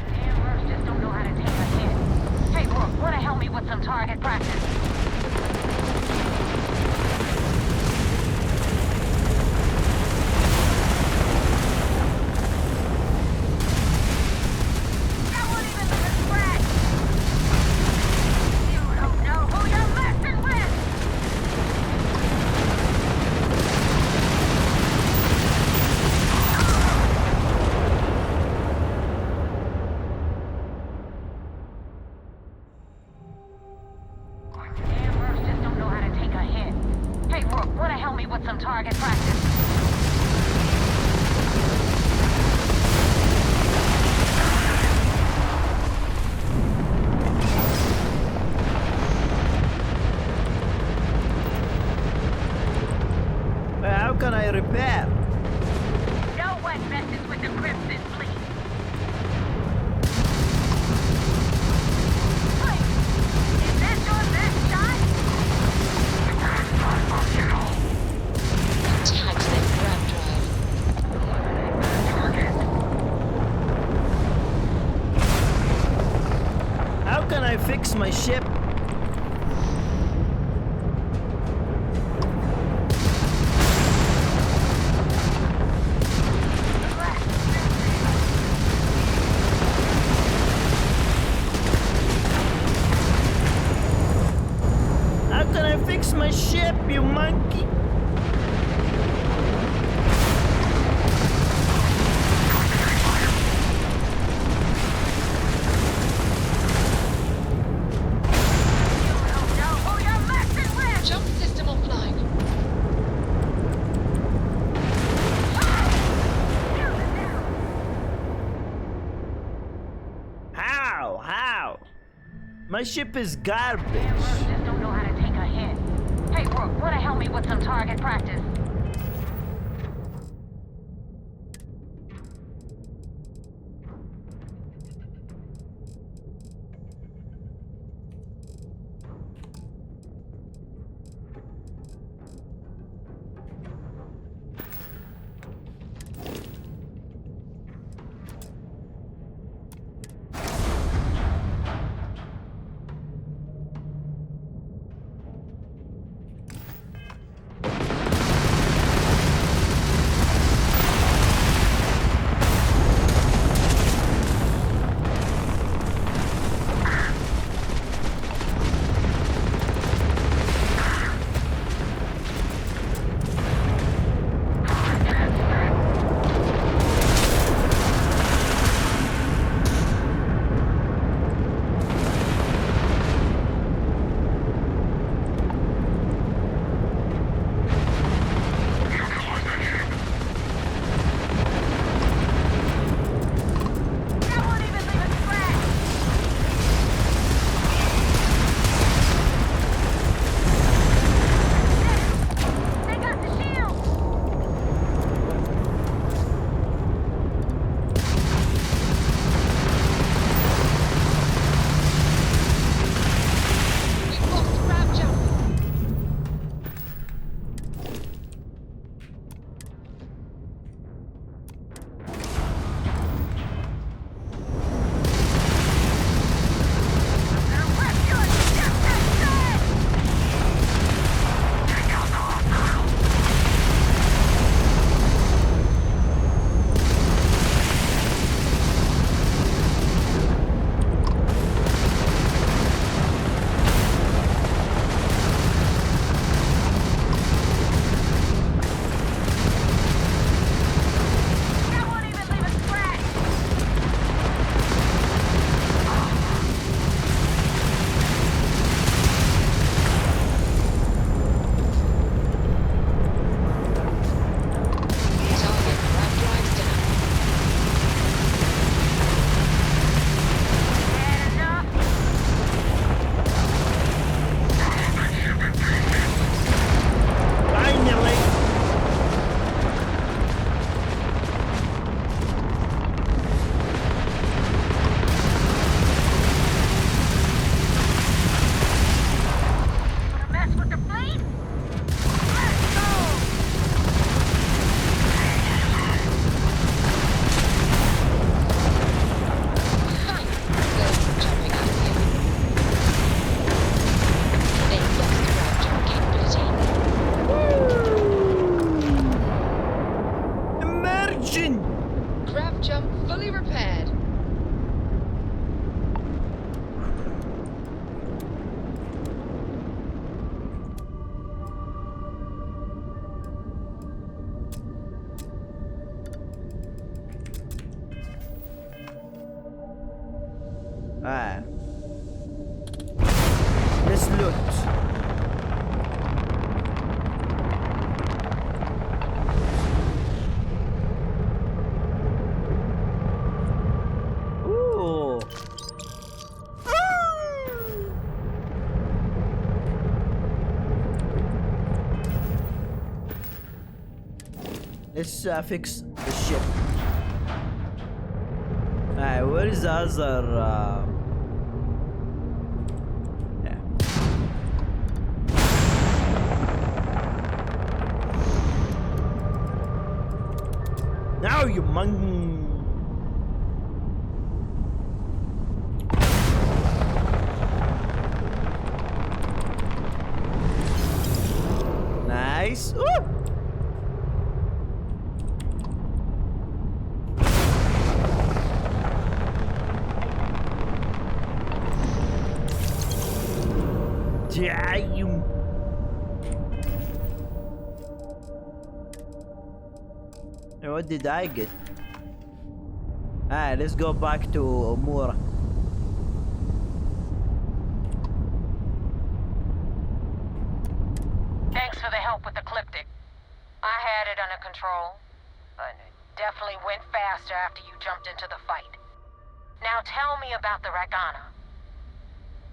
Speaker 2: Damn, Mercs just don't know how to take a hit. Hey, Rook, wanna help me with some target practice? That won't even leave a scratch! You don't know who you're messing with! Damn, Mercs just don't know how to take a hit. Hey, Rook, wanna help me with some target practice?
Speaker 1: How can I repair?
Speaker 2: No one messes with the Crimson Fleet. Wait, is that your last shot?
Speaker 12: Attack that grab drive.
Speaker 1: How can I fix my ship? How can I fix my ship, you monkey?
Speaker 12: Jump system offline.
Speaker 1: How? My ship is garbage.
Speaker 2: Just don't know how to take a hit. Hey, Brooke, wanna help me with some target practice?
Speaker 1: Ah. Let's loot. Ooh. Let's fix the ship. Alright, where is the other yeah. Now you Nice. Ooh. Damn. Hey, what did I get? Alright, let's go back to Omura.
Speaker 2: Thanks for the help with the Ecliptic. I had it under control, but it definitely went faster after you jumped into the fight. Now tell me about the Ragana.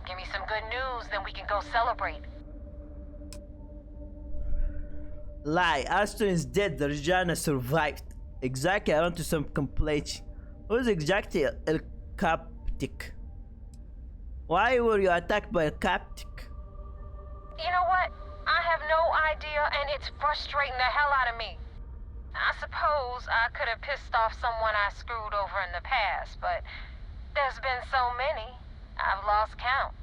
Speaker 2: Give me some good news, then we can go celebrate.
Speaker 1: Lie, Aston is dead, the Rajana survived. Exactly, I want to some complaints. Who's exactly El Captic? Why were you attacked by El Captic?
Speaker 2: You know what? I have no idea, and it's frustrating the hell out of me. I suppose I could have pissed off someone I screwed over in the past, but there's been so many, I've lost count.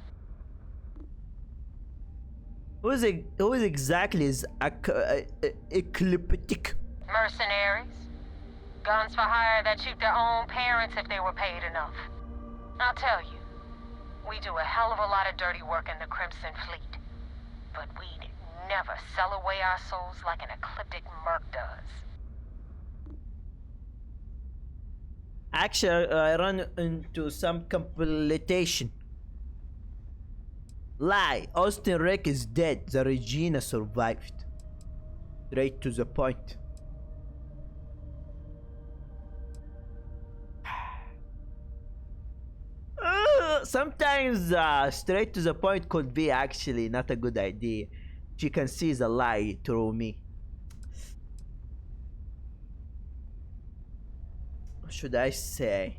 Speaker 1: Who is exactly is Ecliptic?
Speaker 2: Mercenaries. Guns for hire that shoot their own parents if they were paid enough. I'll tell you, we do a hell of a lot of dirty work in the Crimson Fleet. But we'd never sell away our souls like an ecliptic merc does.
Speaker 1: Actually, I run into some completion. Lie, Austin Rick is dead. The Regina survived. Straight to the point. Sometimes straight to the point could be actually not a good idea. She can see the lie through me. What should I say?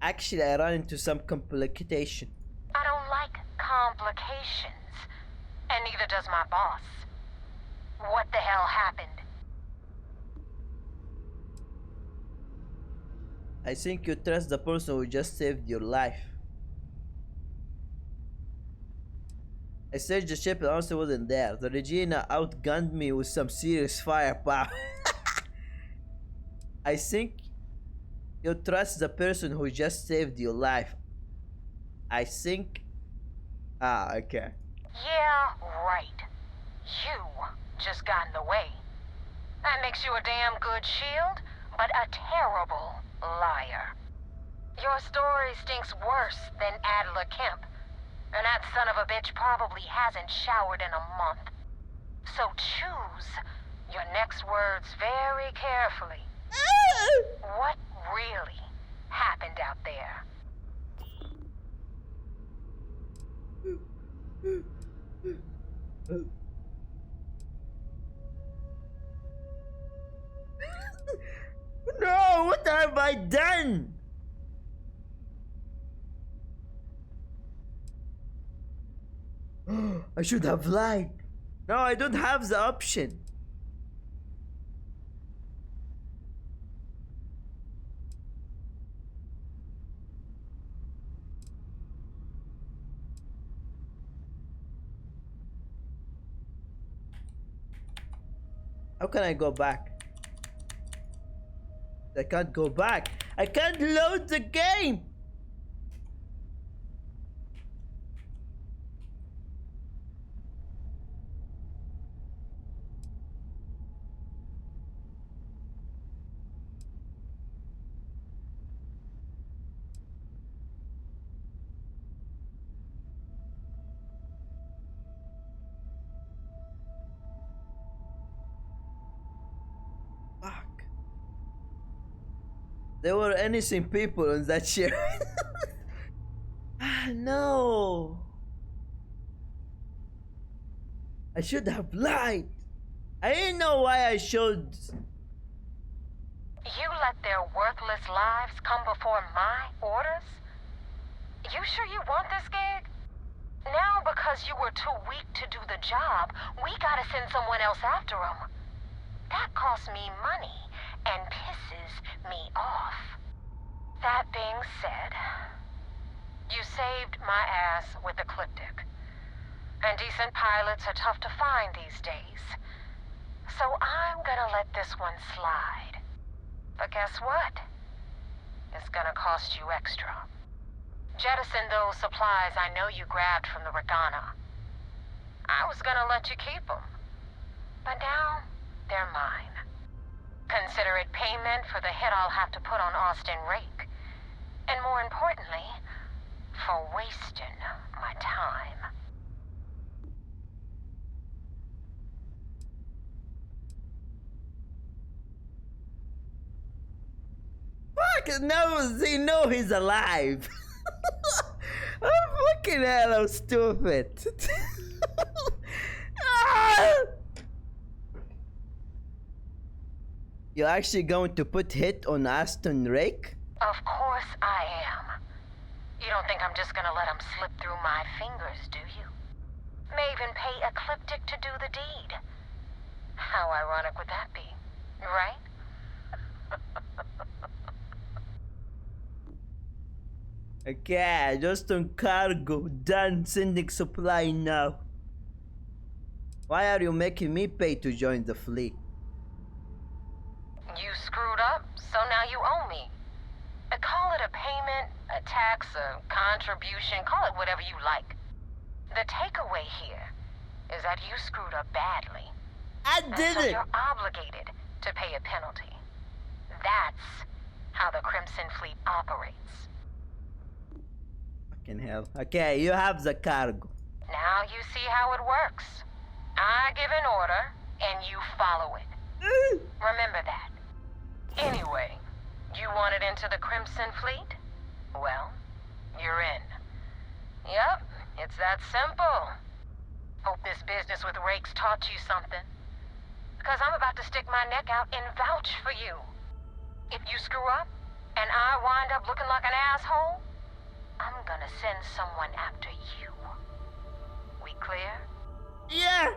Speaker 1: Actually, I ran into some complication.
Speaker 2: I don't like complications. And neither does my boss. What the hell happened?
Speaker 1: I think you trust the person who just saved your life. I searched the ship and also wasn't there. The Regina outgunned me with some serious firepower. I think you trust the person who just saved your life. I think... Ah, okay.
Speaker 2: Yeah, right. You just got in the way. That makes you a damn good shield, but a terrible liar. Your story stinks worse than Adler Kemp, and that son of a bitch probably hasn't showered in a month. So choose your next words very carefully. What really happened out there?
Speaker 1: No, what have I done? I should have lied. No, I don't have the option. How can I go back? I can't go back. I can't load the game. Fuck. There were innocent people on that ship. No. I should have lied. I didn't know why I should.
Speaker 2: You let their worthless lives come before my orders? You sure you want this gig? Now, because you were too weak to do the job, we gotta send someone else after them. That costs me money and pisses me off. That being said, you saved my ass with Ecliptic. And decent pilots are tough to find these days. So I'm gonna let this one slide. But guess what? It's gonna cost you extra. Jettison those supplies I know you grabbed from the Regana. I was gonna let you keep them. But now, they're mine. Consider it payment for the hit I'll have to put on Austin Rake. And more importantly, for wasting my time.
Speaker 1: Fuck, no, they know he's alive. Oh, fucking hell, I'm stupid. Ah! You're actually going to put hit on Aston Rake?
Speaker 2: Of course I am. You don't think I'm just gonna let him slip through my fingers, do you? May even pay Ecliptic to do the deed. How ironic would that be, right?
Speaker 1: Okay, just on cargo. Done sending supply now. Why are you making me pay to join the fleet?
Speaker 2: You screwed up, so now you owe me. Call it a payment, a tax, a contribution, call it whatever you like. The takeaway here is that you screwed up badly.
Speaker 1: I did
Speaker 2: so
Speaker 1: it!
Speaker 2: You're obligated to pay a penalty. That's how the Crimson Fleet operates.
Speaker 1: Fucking hell. Okay, you have the cargo.
Speaker 2: Now you see how it works. I give an order, and you follow it. Remember that. Anyway, you wanted into the Crimson Fleet? Well, you're in. Yep, it's that simple. Hope this business with Rakes taught you something. Because I'm about to stick my neck out and vouch for you. If you screw up, and I wind up looking like an asshole, I'm gonna send someone after you. We clear?
Speaker 1: Yeah!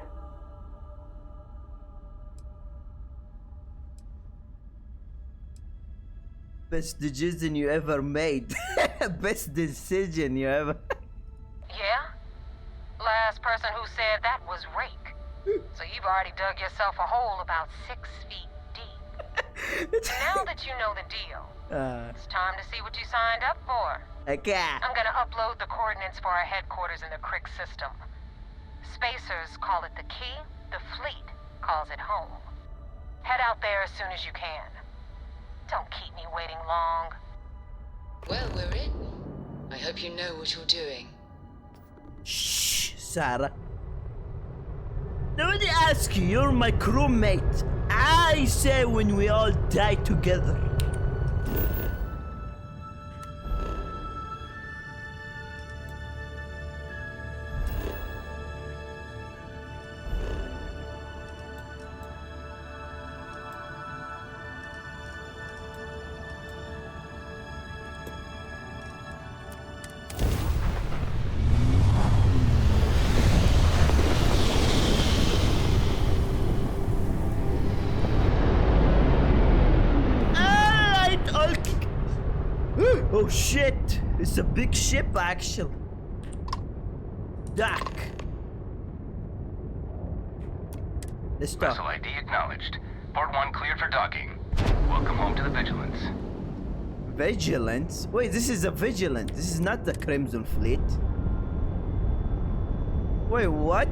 Speaker 1: Best decision you ever made. Best decision you ever...
Speaker 2: Yeah? Last person who said that was Rake. So you've already dug yourself a hole about 6 feet deep. Now that you know the deal, it's time to see what you signed up for.
Speaker 1: Okay.
Speaker 2: I'm gonna upload the coordinates for our headquarters in the Crick system. Spacers call it the key, the fleet calls it home. Head out there as soon as you can. Don't keep me waiting long.
Speaker 12: Well, we're in. I hope you know what you're doing.
Speaker 1: Shh, Sarah. Nobody ask you, you're my crewmate. I say when we all die together. Oh shit! It's a big ship actually. Dock. Let's talk.
Speaker 17: Vessel ID acknowledged. Port 1 cleared for docking. Welcome home to the Vigilance.
Speaker 1: Vigilance? Wait, this is a Vigilance. This is not the Crimson Fleet. Wait, what?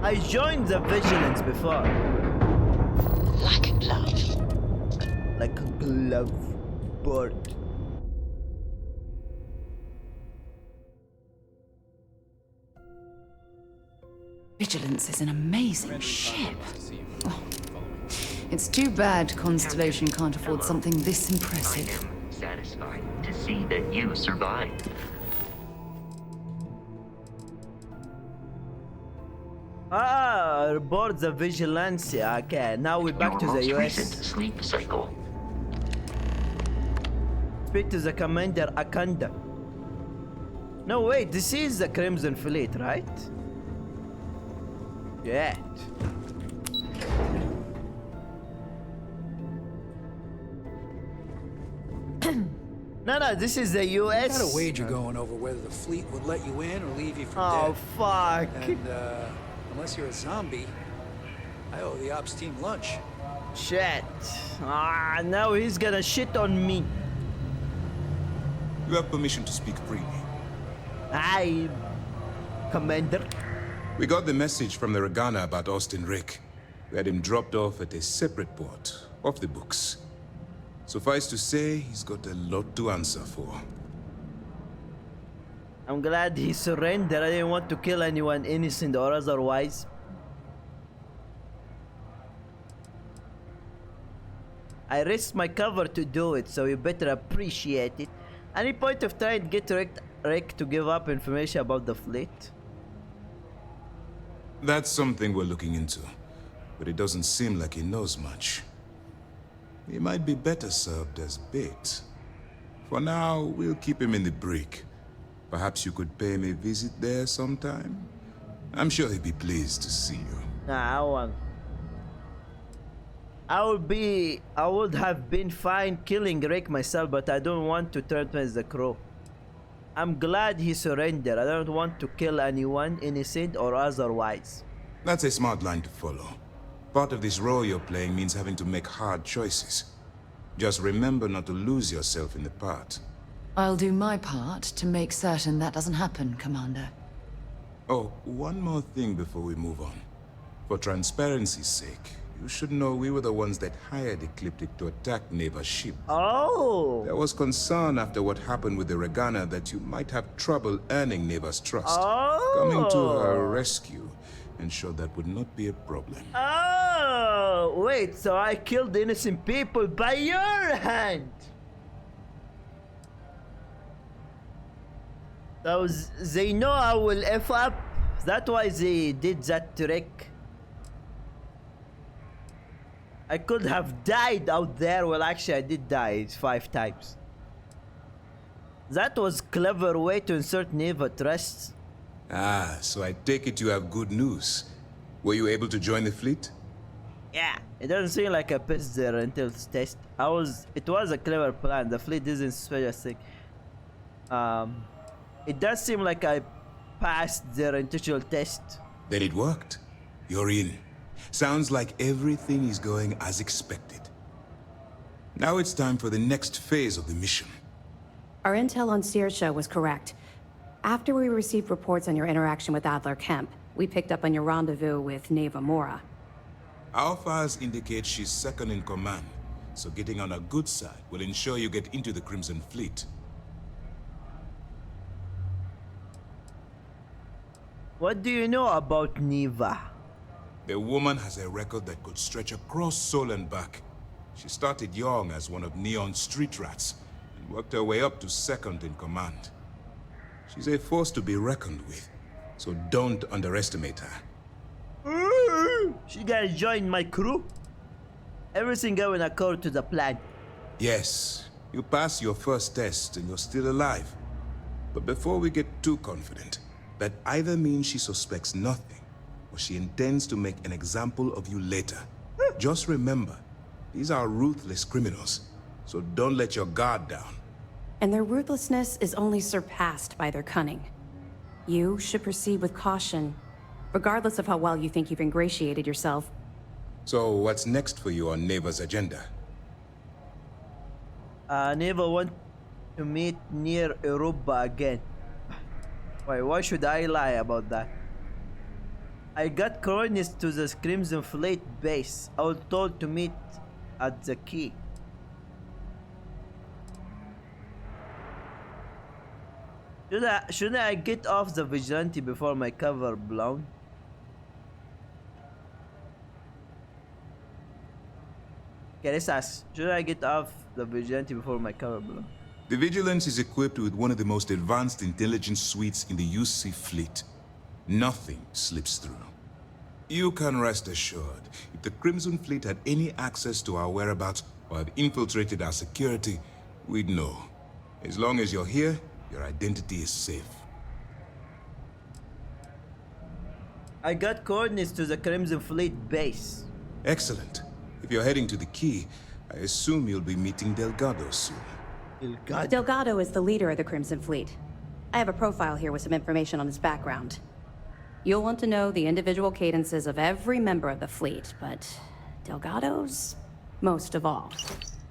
Speaker 1: I joined the Vigilance before.
Speaker 12: Like a glove.
Speaker 1: Like a glove board.
Speaker 5: Vigilance is an amazing ship. Well, It's too bad Constellation can't afford something this impressive.
Speaker 18: I am satisfied to see that you survived.
Speaker 1: Report the vigilance. Okay, now we're back to the
Speaker 18: Your most
Speaker 1: US.
Speaker 18: recent sleep cycle.
Speaker 1: Speak to the commander Akanda. No, wait, this is the Crimson Fleet, right? Yeah. No, this is the US.
Speaker 19: Got a wager going over whether the fleet would let you in or leave you for dead.
Speaker 1: Oh, fuck.
Speaker 19: And, unless you're a zombie, I owe the ops team lunch.
Speaker 1: Shit. Now he's gonna shit on me.
Speaker 20: You have permission to speak freely.
Speaker 1: Aye, Commander.
Speaker 20: We got the message from the Regana about Austin Rick. We had him dropped off at a separate port, off the books. Suffice to say, he's got a lot to answer for.
Speaker 1: I'm glad he surrendered. I didn't want to kill anyone innocent or otherwise. I risked my cover to do it, so you better appreciate it. Any point of trying to get Rick to give up information about the fleet?
Speaker 20: That's something we're looking into, but it doesn't seem like he knows much. He might be better served as bait. For now, we'll keep him in the brig. Perhaps you could pay him a visit there sometime? I'm sure he'd be pleased to see you.
Speaker 1: Nah, I won't. I would have been fine killing Rick myself, but I don't want to turn as the crew. I'm glad he surrendered. I don't want to kill anyone, innocent or otherwise.
Speaker 20: That's a smart line to follow. Part of this role you're playing means having to make hard choices. Just remember not to lose yourself in the part.
Speaker 5: I'll do my part to make certain that doesn't happen, Commander.
Speaker 20: Oh, one more thing before we move on. For transparency's sake, you should know we were the ones that hired Ecliptic to attack Neva's ship.
Speaker 1: Oh!
Speaker 20: There was concern after what happened with the Regana that you might have trouble earning Neva's trust. Coming to her rescue ensured that would not be a problem.
Speaker 1: Oh! Wait, so I killed innocent people by your hand! So they know I will F up? That's why they did that trick. I could have died out there. Well, actually, I did die 5 times. That was clever way to insert Neva trust.
Speaker 20: Ah, so I take it you have good news. Were you able to join the fleet?
Speaker 1: Yeah, it doesn't seem like I pissed there until test. It was a clever plan. The fleet isn't special thing. It does seem like I passed their initial test.
Speaker 20: Then it worked. You're in. Sounds like everything is going as expected. Now it's time for the next phase of the mission.
Speaker 21: Our intel on Saoirse was correct. After we received reports on your interaction with Adler Kemp, we picked up on your rendezvous with Neva Mora.
Speaker 20: Our files indicate she's second in command, so getting on her good side will ensure you get into the Crimson Fleet.
Speaker 1: What do you know about Neva?
Speaker 20: The woman has a record that could stretch across Sol and back. She started young as one of Neon's street rats, and worked her way up to second in command. She's a force to be reckoned with, so don't underestimate her.
Speaker 1: She gotta join my crew. Everything going according to the plan.
Speaker 20: Yes, you passed your first test and you're still alive. But before we get too confident, that either means she suspects nothing, or she intends to make an example of you later. Just remember, these are ruthless criminals, so don't let your guard down.
Speaker 21: And their ruthlessness is only surpassed by their cunning. You should proceed with caution, regardless of how well you think you've ingratiated yourself.
Speaker 20: So what's next for you on Neva's agenda?
Speaker 1: Neva want to meet near Europa again. Why should I lie about that? I got coordinates to the Crimson Fleet base. I was told to meet at the key. Should I get off the vigilante before my cover blown? Okay, let's ask. Should I get off the vigilante before my cover blow?
Speaker 20: The Vigilance is equipped with one of the most advanced intelligence suites in the UC fleet. Nothing slips through. You can rest assured, if the Crimson Fleet had any access to our whereabouts or had infiltrated our security, we'd know. As long as you're here, your identity is safe.
Speaker 1: I got coordinates to the Crimson Fleet base.
Speaker 20: Excellent. If you're heading to the Key, I assume you'll be meeting Delgado soon.
Speaker 21: Delgado is the leader of the Crimson Fleet. I have a profile here with some information on his background. You'll want to know the individual cadences of every member of the fleet, but Delgado's most of all.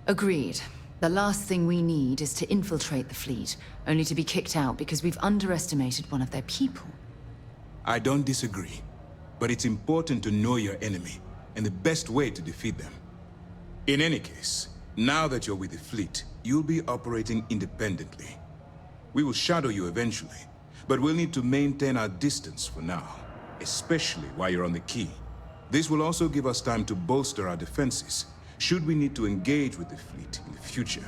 Speaker 5: Agreed. The last thing we need is to infiltrate the fleet, only to be kicked out because we've underestimated one of their people.
Speaker 20: I don't disagree, but it's important to know your enemy and the best way to defeat them. In any case, now that you're with the fleet, you'll be operating independently. We will shadow you eventually, but we'll need to maintain our distance for now, especially while you're on the Key. This will also give us time to bolster our defenses, should we need to engage with the fleet in the future.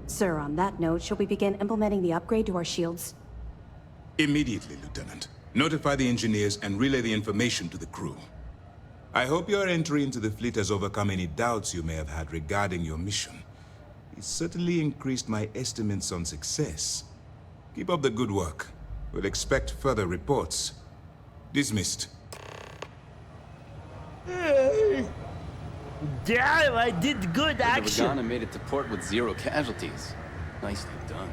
Speaker 21: Sir, on that note, shall we begin implementing the upgrade to our shields?
Speaker 20: Immediately, Lieutenant. Notify the engineers and relay the information to the crew. I hope your entry into the fleet has overcome any doubts you may have had regarding your mission. It certainly increased my estimates on success. Keep up the good work. We'll expect further reports. Dismissed.
Speaker 1: Damn, I did good action.
Speaker 4: The Vagana made it to port with 0 casualties. Nicely done.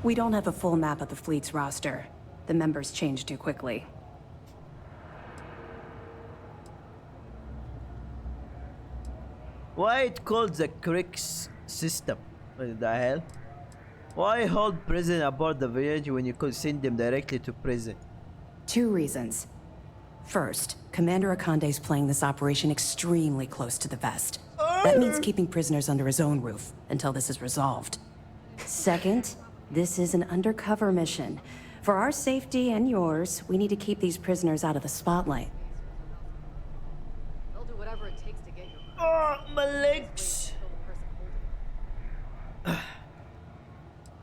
Speaker 21: We don't have a full map of the fleet's roster. The members change too quickly.
Speaker 1: Why it called the Crix system? What the hell? Why hold prison aboard the Voyage when you could send them directly to prison?
Speaker 21: 2 reasons. First, Commander Akande's playing this operation extremely close to the vest. That means keeping prisoners under his own roof until this is resolved. Second, this is an undercover mission. For our safety and yours, we need to keep these prisoners out of the spotlight.
Speaker 22: They'll do whatever it takes to get your...
Speaker 1: Oh, my legs!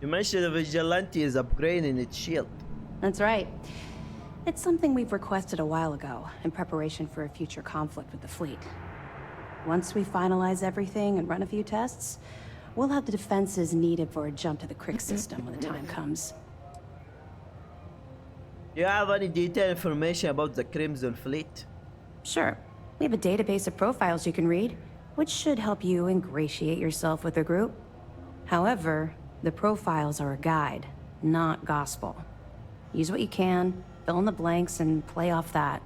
Speaker 1: You mentioned the Vigilante is upgrading its shield.
Speaker 21: That's right. It's something we've requested a while ago, in preparation for a future conflict with the fleet. Once we finalize everything and run a few tests, we'll have the defenses needed for a jump to the Crix system when the time comes.
Speaker 1: Do you have any detailed information about the Crimson Fleet?
Speaker 21: Sure. We have a database of profiles you can read, which should help you ingratiate yourself with the group. However, the profiles are a guide, not gospel. Use what you can, fill in the blanks, and play off that.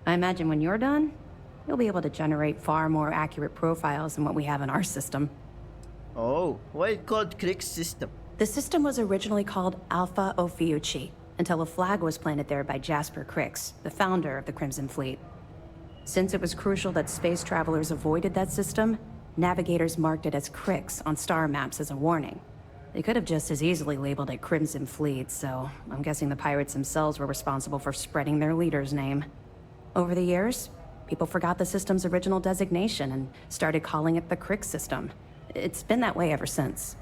Speaker 21: I imagine when you're done, you'll be able to generate far more accurate profiles than what we have in our system.
Speaker 1: Oh, why it called Crix system?
Speaker 21: The system was originally called Alpha Ophiuchi, until a flag was planted there by Jasper Crix, the founder of the Crimson Fleet. Since it was crucial that space travelers avoided that system, navigators marked it as Crix on star maps as a warning. They could have just as easily labeled it Crimson Fleet, so I'm guessing the pirates themselves were responsible for spreading their leader's name. Over the years, people forgot the system's original designation and started calling it the Crix system. It's been that way ever since.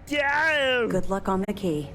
Speaker 1: Damn!
Speaker 21: Good luck on the Key.